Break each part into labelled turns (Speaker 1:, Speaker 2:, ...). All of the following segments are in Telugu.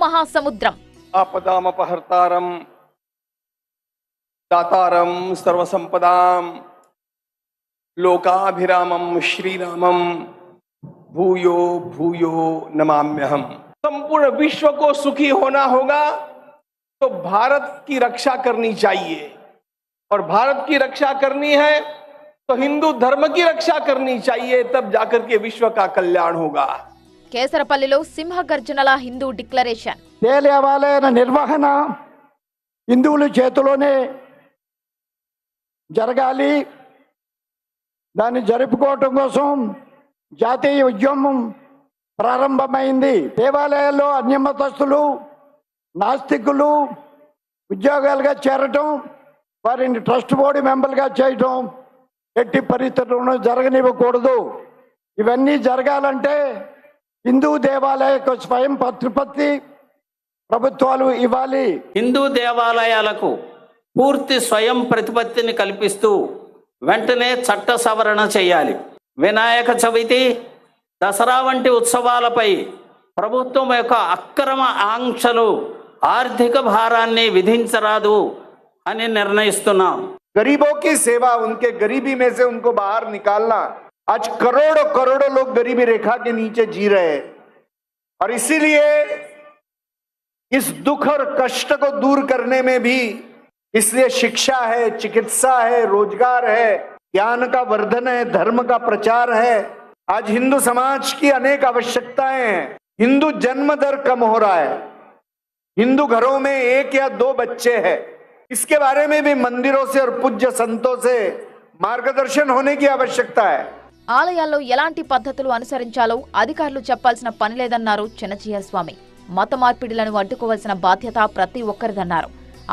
Speaker 1: మహాసముద్రం.
Speaker 2: ఆపదామపహర్తారం దాతారం సర్వసంపదాం लोकाभिरामम श्रीरामम भूयो भूयो नमाम्यहम। संपूर्ण विश्व को सुखी होना होगा तो भारत की रक्षा करनी चाहिए, और भारत की रक्षा करनी है तो हिंदू धर्म की रक्षा करनी चाहिए, तब जाकर के विश्व का कल्याण होगा।
Speaker 1: కేసరపల్లిలో సింహగర్జనల హిందూ డిక్లరేషన్.
Speaker 3: దేవాలయాల నిర్వహణ హిందువుల చేతిలోనే జరగాలి. దాన్ని జరుపుకోవటం కోసం జాతీయ ఉద్యమం ప్రారంభమైంది. దేవాలయాల్లో అన్యమతస్తులు నాస్తికులు ఉద్యోగాలుగా చేరటం, వారిని ట్రస్ట్ బోర్డు మెంబర్గా చేయటం ఎట్టి పరిస్థితుల్లో జరగనివ్వకూడదు. ఇవన్నీ జరగాలంటే హిందూ దేవాలయాలకు స్వయం ప్రతిపత్తి ప్రభుత్వాలు ఇవ్వాలి.
Speaker 4: హిందూ దేవాలయాలకు పూర్తి స్వయం ప్రతిపత్తిని కల్పిస్తూ వెంటనే చట్ట సవరణ చేయాలి. వినాయక చవితి, దసరా వంటి ఉత్సవాలపై ప్రభుత్వం యొక్క అక్రమ ఆంక్షలు ఆర్థిక భారాన్ని విధించరాదు అని నిర్ణయిస్తున్నాం.
Speaker 5: गरीबों की सेवा, उनके गरीबी में से उनको बाहर निकालना। आज करोड़ों करोड़ों लोग गरीबी रेखा के नीचे जी रहे हैं, और इसीलिए इस दुख और कष्ट को दूर करने में भी इसलिए शिक्षा है, चिकित्सा है, रोजगार है, ज्ञान का वर्धन है, धर्म का प्रचार है। आज हिंदू समाज की अनेक आवश्यकताएं हैं। हिंदू जन्म दर कम हो रहा है, हिंदू घरों में 1 या 2 बच्चे हैं। इसके बारे में भी मंदिरों से और पूज्य संतों से मार्गदर्शन होने की आवश्यकता है।
Speaker 1: ఆలయాల్లో ఎలాంటి పద్ధతులు అనుసరించాలో అధికారులు చెప్పాల్సిన పని లేదన్నారు చిన్నజీయ స్వామి. మత మార్పిడులను అడ్డుకోవాల్సిన బాధ్యత ప్రతి ఒక్కరిదన్నారు.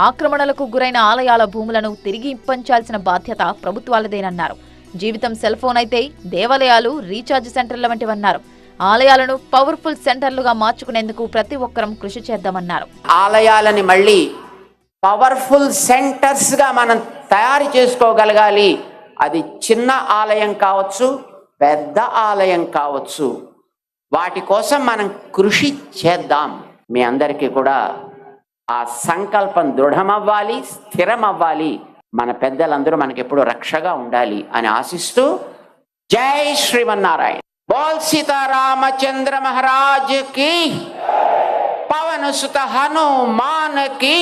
Speaker 1: ఆక్రమణలకు గురైన ఆలయాల భూములను తిరిగి ఇప్పించాల్సిన బాధ్యత ప్రభుత్వాలదేనన్నారు. జీవితం సెల్ ఫోన్ అయితే దేవాలయాలు రీఛార్జ్ సెంటర్ల వంటివన్నారు. ఆలయాలను పవర్ఫుల్ సెంటర్లుగా మార్చుకునేందుకు ప్రతి ఒక్కరం కృషి చేద్దామన్నారు.
Speaker 6: ఆలయాలని మళ్ళీ పవర్ఫుల్ సెంటర్స్ గా మనం తయారు చేసుకోగలగాలి. అది చిన్న ఆలయం కావచ్చు, పెద్ద ఆలయం కావచ్చు, వాటి కోసం మనం కృషి చేద్దాం. మీ అందరికీ కూడా ఆ సంకల్పం దృఢమవ్వాలి, స్థిరమవ్వాలి. మన పెద్దలందరూ మనకి ఎప్పుడు రక్షగా ఉండాలి అని ఆశిస్తూ జై శ్రీమన్నారాయణ. బోల్ సీతారామచంద్ర మహారాజ్ కి, పవన సుత హనుమాన్ కి.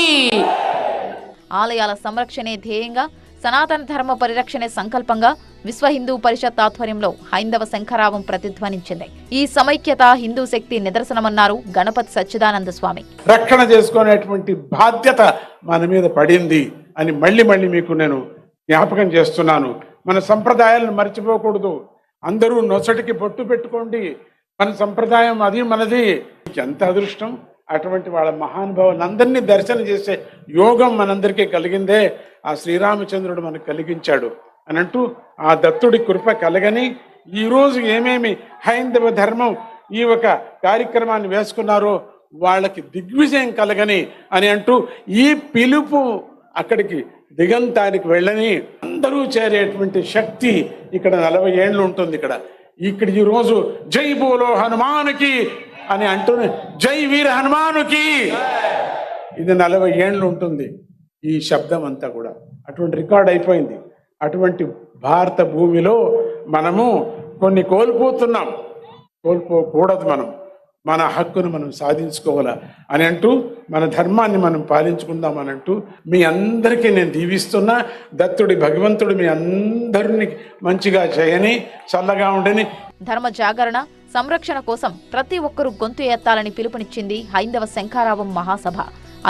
Speaker 1: ఆలయాల సంరక్షణే ధ్యేయంగా, సనాతన ధర్మ పరిరక్షణే సంకల్పంగా విశ్వ హిందూ పరిషత్ ఆధ్వర్యంలో హైందవ శంఖరావం ప్రతిధ్వనించింది. ఈ సమైక్యత హిందూ శక్తి నిదర్శనమన్నారు గణపతి సచ్చిదానంద స్వామి.
Speaker 7: రక్షణ చేసుకునేటువంటి బాధ్యత మన మీద పడింది అని మళ్ళీ మీకు నేను జ్ఞాపకం చేస్తున్నాను. మన సంప్రదాయాలను మర్చిపోకూడదు. అందరూ నొసటికి బొట్టు పెట్టుకోండి. మన సంప్రదాయం అది మనది. ఎంత అదృష్టం! అటువంటి వాళ్ళ మహానుభావులందరినీ దర్శనం చేసే యోగం మనందరికీ కలిగిందే ఆ శ్రీరామచంద్రుడు మనకు కలిగించాడు అని అంటూ, ఆ దత్తుడి కృప కలగని ఈరోజు ఏమేమి హైందవ ధర్మం ఈ ఒక కార్యక్రమాన్ని వేసుకున్నారో వాళ్ళకి దిగ్విజయం కలగని అని అంటూ, ఈ పిలుపు అక్కడికి దిగంతానికి వెళ్ళని అందరూ చేరేటువంటి శక్తి ఇక్కడ 40 ఏళ్ళు ఉంటుంది. ఇక్కడ ఈరోజు జై బోలో హనుమానుకి అని అంటూనే జై వీర హనుమానుకి, ఇది 40 ఏళ్ళు ఉంటుంది ఈ శబ్దం అంతా కూడా. అటువంటి రికార్డ్ అయిపోయింది. అటువంటి భారత భూమిలో మనము కొన్ని కోల్పోతున్నాం. కోల్పోకూడదు. మన హక్కును మనం సాధించుకోవాలా అని అంటూ, మన ధర్మాన్ని మనం పాలించుకుందాం అని అంటూ మీ అందరికీ నేను దీవిస్తున్నా. దత్తుడి భగవంతుడు మీ అందరినీ మంచిగా చేయని, చల్లగా ఉండని.
Speaker 1: ధర్మ జాగరణ సంరక్షణ కోసం ప్రతి ఒక్కరూ గొంతు ఎత్తాలని పిలుపునిచ్చింది హైందవ శంఖారావం మహాసభ.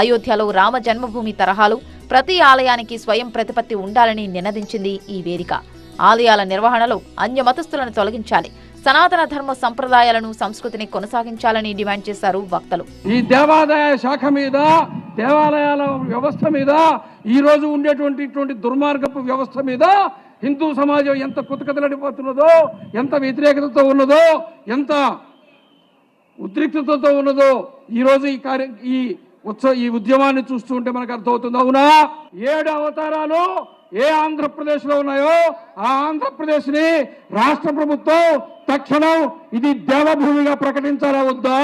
Speaker 1: అయోధ్యలో రామ జన్మభూమి తరహాలు ప్రతి ఆలయానికి స్వయం ప్రతిపత్తి ఉండాలని నినదించింది ఈ వేదిక. ఆలయాల నిర్వహణలో అన్య మతస్థులను తొలగించాలి, సనాతన ధర్మ సంప్రదాయాలను, సంస్కృతిని కొనసాగించాలని డిమాండ్ చేశారు వక్తలు.
Speaker 8: ఈ దేవాదాయ శాఖ మీద, దేవాలయాల వ్యవస్థ మీద, ఈ రోజు ఉండేటువంటి దుర్మార్గపు వ్యవస్థ మీద హిందూ సమాజం ఎంత కుతకతలడిపోతున్నదో, ఎంత వ్యతిరేకతతో ఉన్నదో, ఎంత ఉద్రిక్తతతో ఉన్నదో ఈరోజు ఈ ఉద్యమాన్ని చూస్తూ ఉంటే మనకు అర్థమవుతుంది. అవునా, 7 అవతారాలు ఏ ఆంధ్రప్రదేశ్ లో ఉన్నాయో ఆ ఆంధ్రప్రదేశ్ ని రాష్ట్ర ప్రభుత్వం తక్షణం ఇది దేవభూమిగా ప్రకటించాలా వద్దా?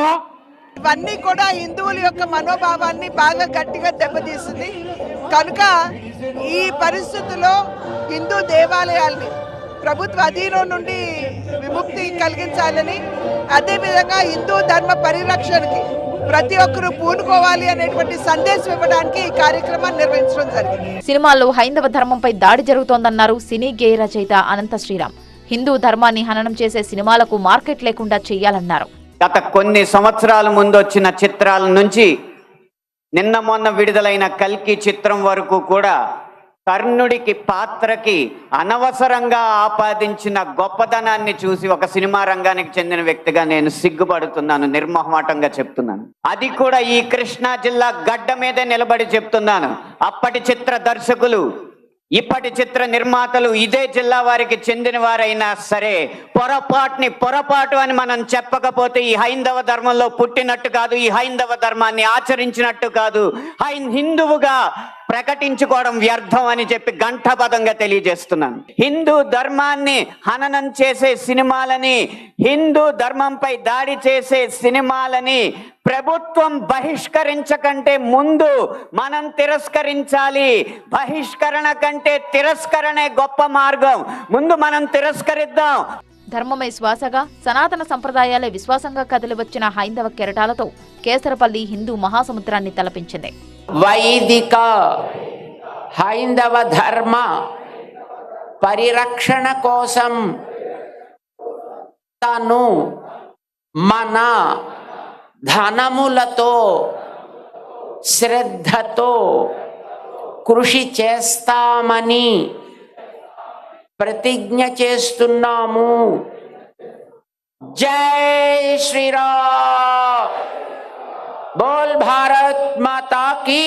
Speaker 9: ఇవన్నీ కూడా హిందువుల యొక్క మనోభావాన్ని బాగా గట్టిగా దెబ్బతీస్తుంది. కనుక ఈ పరిస్థితుల్లో హిందూ దేవాలయాల్ని ప్రభుత్వ అధీనం నుండి విముక్తి కలిగించాలని, అదేవిధంగా హిందూ ధర్మ పరిరక్షణకి ప్రతి ఒక్కరూ పూనుకోవాలి అనేటువంటి సందేశం ఇవ్వడానికి ఈ కార్యక్రమాన్ని నిర్వహించడం జరిగింది.
Speaker 1: సినిమాల్లో హైందవ ధర్మంపై దాడి జరుగుతోందన్నారు సినీ గేయ రచయిత అనంత శ్రీరామ్. హిందూ ధర్మాన్ని హననం చేసే సినిమాలకు మార్కెట్ లేకుండా చేయాలన్నారు.
Speaker 6: గత కొన్ని సంవత్సరాల ముందు వచ్చిన చిత్రాల నుంచి నిన్న మొన్న విడుదలైన కల్కి చిత్రం వరకు కూడా కర్ణుడికి పాత్రకి అనవసరంగా ఆపాదించిన గొప్పదనాన్ని చూసి ఒక సినిమా రంగానికి చెందిన వ్యక్తిగా నేను సిగ్గుపడుతున్నాను, నిర్మోహమాటంగా చెప్తున్నాను. అది కూడా ఈ కృష్ణా జిల్లా గడ్డ మీదే నిలబడి చెప్తున్నాను. అప్పటి చిత్ర దర్శకులు, ఇప్పటి చిత్ర నిర్మాతలు ఇదే జిల్లా వారికి చెందిన వారైనా సరే పొరపాటు అని మనం చెప్పకపోతే ఈ హైందవ ధర్మంలో పుట్టినట్టు కాదు, ఈ హైందవ ధర్మాన్ని ఆచరించినట్టు కాదు, హిందువుగా ప్రకటించుకోవడం వ్యర్థం అని చెప్పి ఘంటాపథంగా తెలియజేస్తున్నాను. హిందూ ధర్మాన్ని హననం చేసే సినిమాలని, హిందూ ధర్మంపై దాడి చేసే సినిమాలని ప్రభుత్వం బహిష్కరించకంటే ముందు మనం తిరస్కరించాలి. బహిష్కరణ కంటే తిరస్కరణే గొప్ప మార్గం. ముందు మనం తిరస్కరిద్దాం.
Speaker 1: ధర్మమే శ్వాసగా, సనాతన సంప్రదాయాలే విశ్వాసంగా కదిలివచ్చిన హైందవ కెరటాలతో కేసరపల్లి హిందూ మహాసముద్రాన్ని తలపించింది.
Speaker 6: వైదిక హైందవ ధర్మ పరిరక్షణ కోసం తను మన ధనములతో శ్రద్ధతో కృషి చేస్తామని ప్రతిజ్ఞ చేస్తున్నాము. జై శ్రీరామ్. बोल भारत माता की।